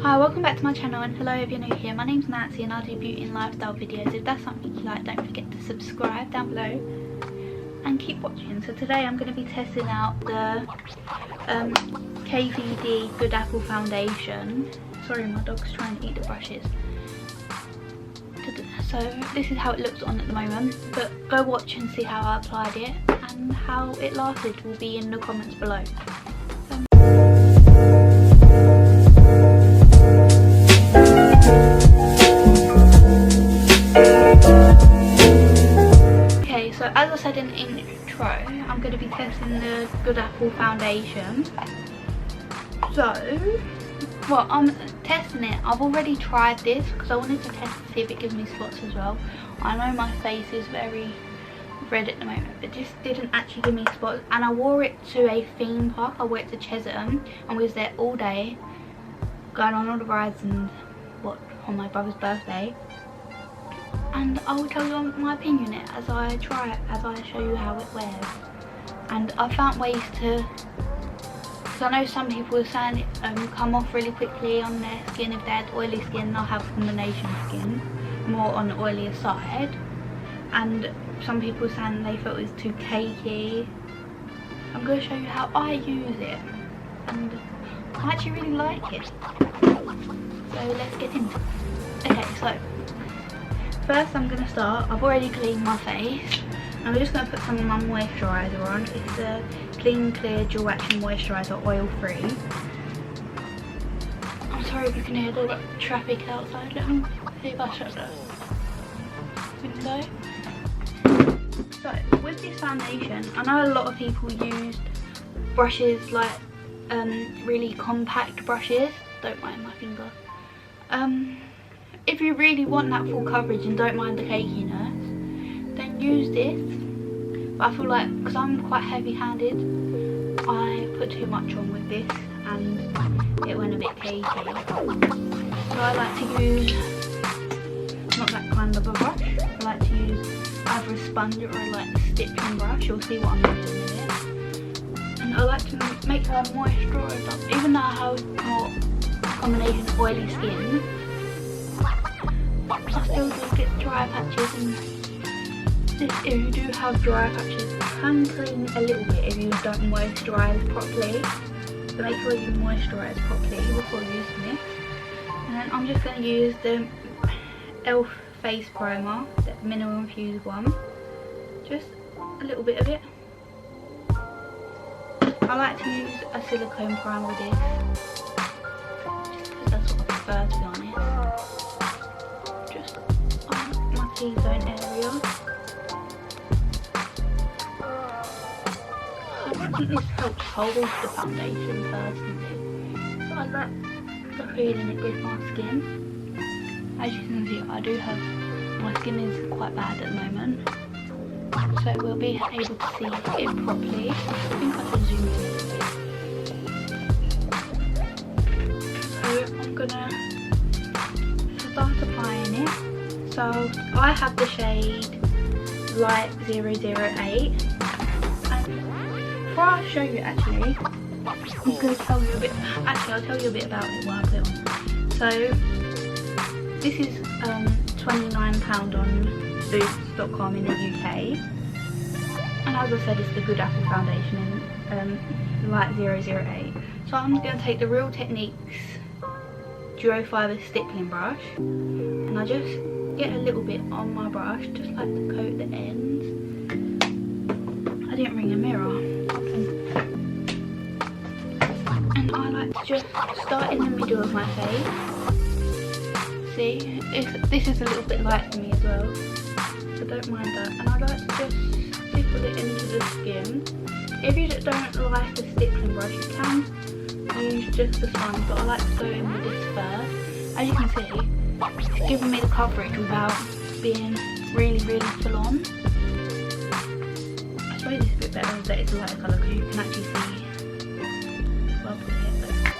Hi, welcome back to my channel, and hello if you're new here. My name's Nancy and I do beauty and lifestyle videos. If that's something you like, don't forget to subscribe down below and keep watching. So today I'm going to be testing out the KVD Good Apple Foundation. Sorry, my dog's trying to eat the brushes. So this is how it looks on at the moment, but go watch and see how I applied it, and how it lasted will be in the comments below. Okay, so as I said in the intro, I'm going to be testing the Good Apple Foundation. So, well, I'm testing it. I've already tried this because I wanted to test to see if it gives me spots as well. I know my face is very red at the moment, but this didn't actually give me spots. And I wore it to a theme park. I wore it to Cheltenham and we was there all day, going on all the rides and what, on my brother's birthday. And I will tell you my opinion on it as I try it, as I show you how it wears. And I found ways to, because I know some people are saying it come off really quickly on their skin. If they had oily skin, they'll have combination skin, more on the oilier side. And some people were saying they felt it was too cakey. I'm going to show you how I use it, and I actually really like it. So let's get into it. Okay, so first I'm going to start, I've already cleaned my face. I'm just going to put some of my moisturiser on. It's a Clean Clear Dual Action Moisturiser, oil free. I'm sorry if you can hear the traffic outside. Let me see if I shut the window. So with this foundation, I know a lot of people use brushes like really compact brushes. Don't mind my finger. If you really want that full coverage and don't mind the cakiness, then use this. But I feel like, because I'm quite heavy-handed, I put too much on with this and it went a bit cakey. So I like to use not that kind of a brush. I like to use either a sponge or like a stitching brush. You'll see what I'm doing with it. And I like to make her moisturised, even though I have more combination of oily skin. I still do get dry patches, and if you do have dry patches, you can clean a little bit if you don't moisturise properly. So make sure you moisturise properly before using this. And then I'm just going to use the e.l.f. face primer, the mineral infused one. Just a little bit of it. I like to use a silicone primer with this, just because that's what I prefer, to be honest. T-zone area. I think this helps hold the foundation personally. So I like the feeling it gives my skin. As you can see, I do have, my skin is quite bad at the moment, so we'll be able to see it properly. I think I can zoom in a bit. So I'm gonna start applying it. So I have the shade Light 008, and before I show you, actually, I'm going to tell you a bit, I'll tell you a bit about it while I put it on. So this is £29 on boots.com in the UK, and as I said, it's the Good Apple Foundation in Light 008. So I'm going to take the Real Techniques Duo Fiber Stippling brush, and I just get a little bit on my brush, just like to coat the ends. I didn't bring a mirror, and I like to just start in the middle of my face. See, this is a little bit light for me as well, so don't mind that. And I like to just stipple it into the skin. If you don't like a stippling brush, you can use just the sponge, but I like to go in with this first. As you can see, it's giving me the coverage without being really full on. I suppose it's a bit better that it's a lighter colour because you can actually see bubbles here.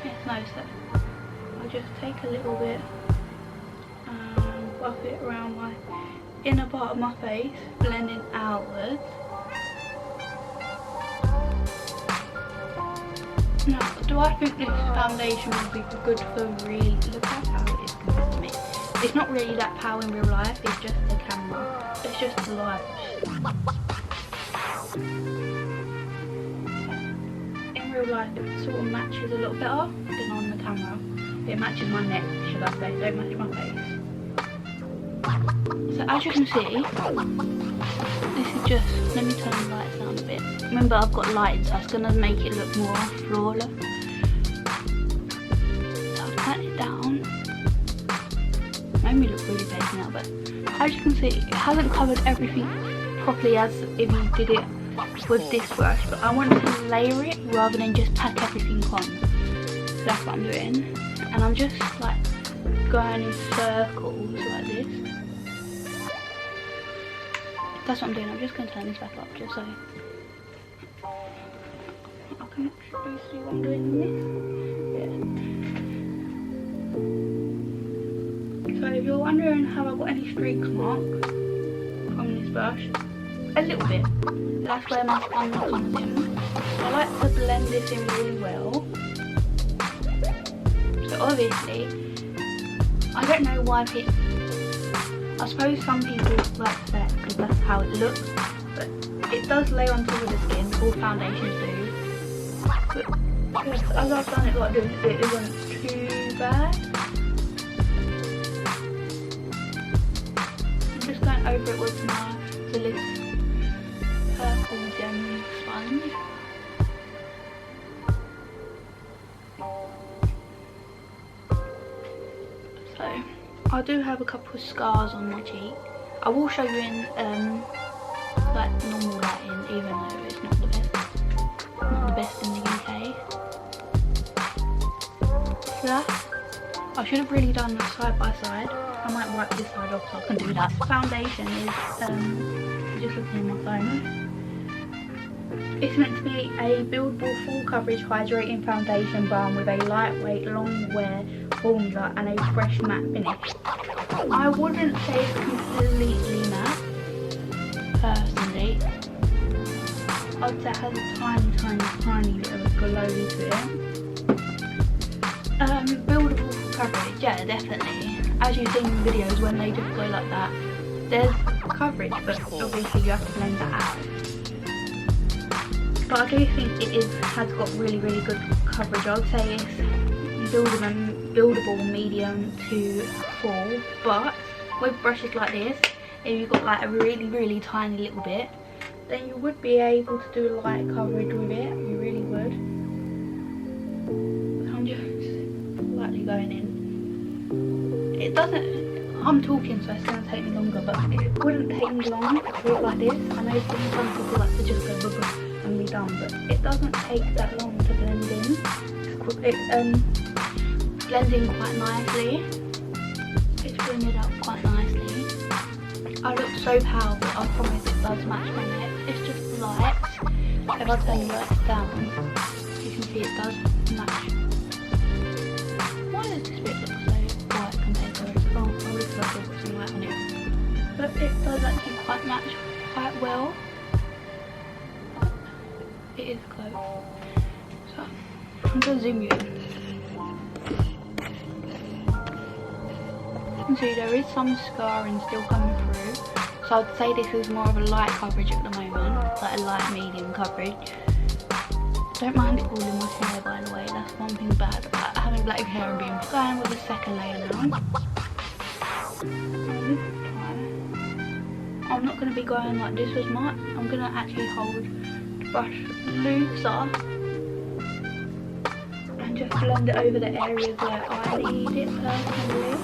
It's nice. So I'll just take a little bit and buff it around my inner part of my face, blending outwards. Now, Do I think this foundation would be good for real? Look how power it is compared to me. It's not really that power in real life, it's just the camera. It's just the light. In real life it sort of matches a little better than on the camera. It matches my neck, should I say, don't match my face. So as you can see, this is just, let me turn the lights down a bit. Remember I've got lighting, so it's going to make it look more flawless. So I'll turn it down. Made me look really big now, but as you can see, it hasn't covered everything properly as if you did it with this brush, but I want to layer it rather than just pack everything on. So that's what I'm doing. And I'm just like going in circles like this. That's what I'm doing. I'm just going to turn this back up just so I can actually see what I'm doing with this. Yeah. So if you're wondering how I got any streaks marked from this brush, a little bit. That's where my sponge comes in. I like to blend this in really well. So obviously, I don't know why people, I suppose some people like that because that's how it looks, but it does lay on top of the skin, all foundations do. But just as I've done it like this, it isn't too bad. I'm just going over it with my Philips purple gem sponge. So I do have a couple of scars on my cheek. I will show you in like normal lighting, even though it's not the best in the UK. So that, I should have really done that side by side. I might wipe this side off so I can do that. Foundation is just looking at my phone. It's meant to be a buildable full coverage hydrating foundation balm with a lightweight long wear formula and a fresh matte finish. I wouldn't say it's completely matte, personally. I'd say it has a tiny little glow to it. Buildable coverage, yeah, definitely. As you've seen in videos when they just go like that, there's coverage, but obviously you have to blend that out. But I do think it has got really good coverage. I would say it's buildable medium to full, but with brushes like this, if you've got like a really tiny little bit, then you would be able to do light coverage with it. You really would. So I'm just lightly going in. It doesn't, I'm talking so it's going to take me longer, but it wouldn't take me long to do it like this. I know some people like to just go bubble and be done, but it doesn't take that long to blend in. It blends in quite nicely. It's blended up quite nicely. I look so pale, but I promise it does match my neck. It's just light. If I turn the lights down, you can see it does match. Why does this bit look so white compared to it? Oh, I really feel like I've got some light on it. But it does actually quite match quite well. It is close. So I'm going to zoom you in. You can see there is some scarring still coming through. So I'd say this is more of a light coverage at the moment, like a light medium coverage. Don't mind it all in my hair, by the way, that's one thing bad about having black hair and being going with a second layer now. I'm not going to be going like this as much. I'm going to actually hold the brush looser and just blend it over the areas where I need it personally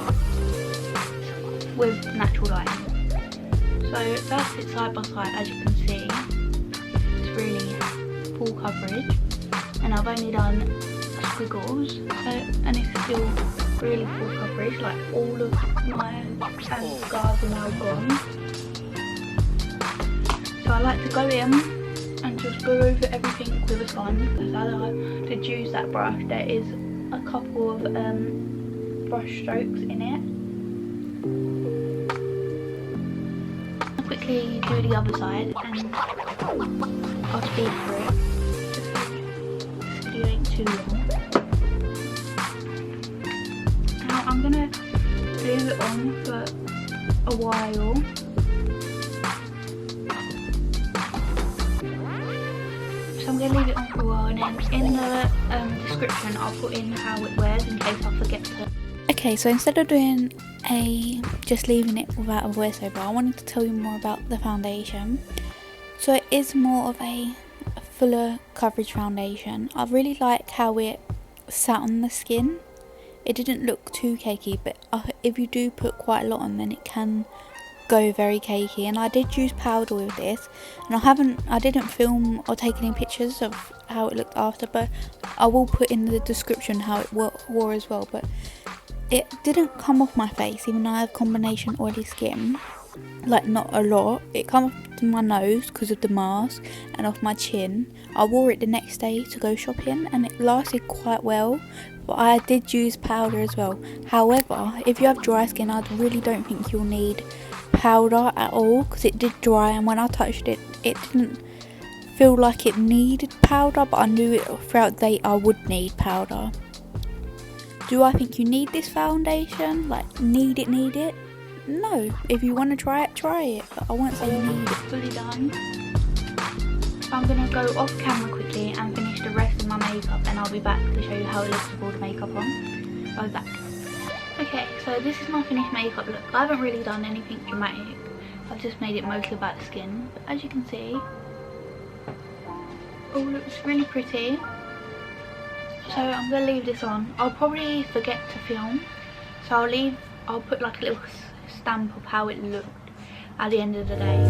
with natural lighting. So that's it side by side. As you can see, it's really full coverage, and I've only done squiggles, so, and it's still really full coverage, like all of my scars are now gone. So I like to go in and just go over everything with a sponge, because as I did use that brush, there is a couple of brush strokes in it. Quickly do the other side and I'll speed through it. This video ain't too long. Now I'm gonna leave it on for a while. So I'm going to leave it on for a while, and then in the description I'll put in how it wears in case I forget to. Okay, so instead of doing just leaving it without a voiceover, I wanted to tell you more about the foundation. So it is more of a fuller coverage foundation. I really like how it sat on the skin. It didn't look too cakey, but if you do put quite a lot on, then it can go very cakey. And I did use powder with this, and I didn't film or take any pictures of how it looked after, but I will put in the description how it wore as well. But it didn't come off my face, even though I have combination oily skin, like not a lot. It came off to my nose because of the mask, and off my chin. I wore it the next day to go shopping, and it lasted quite well. But I did use powder as well. However, if you have dry skin, I really don't think you'll need powder at all, because it did dry, and when I touched it, it didn't feel like it needed powder, but I knew it throughout the day I would need powder. Do I think you need this foundation? Like, need it? No. If you want to try it, but I won't say you need it. Fully done. I'm going to go off camera quickly and finish the rest of my makeup, and I'll be back to show you how it looks with all the makeup on. I'll be back. Okay, so this is my finished makeup look. I haven't really done anything dramatic. I've just made it mostly about the skin. But as you can see, all looks really pretty. So I'm going to leave this on. I'll probably forget to film. So I'll put like a little stamp of how it looked at the end of the day.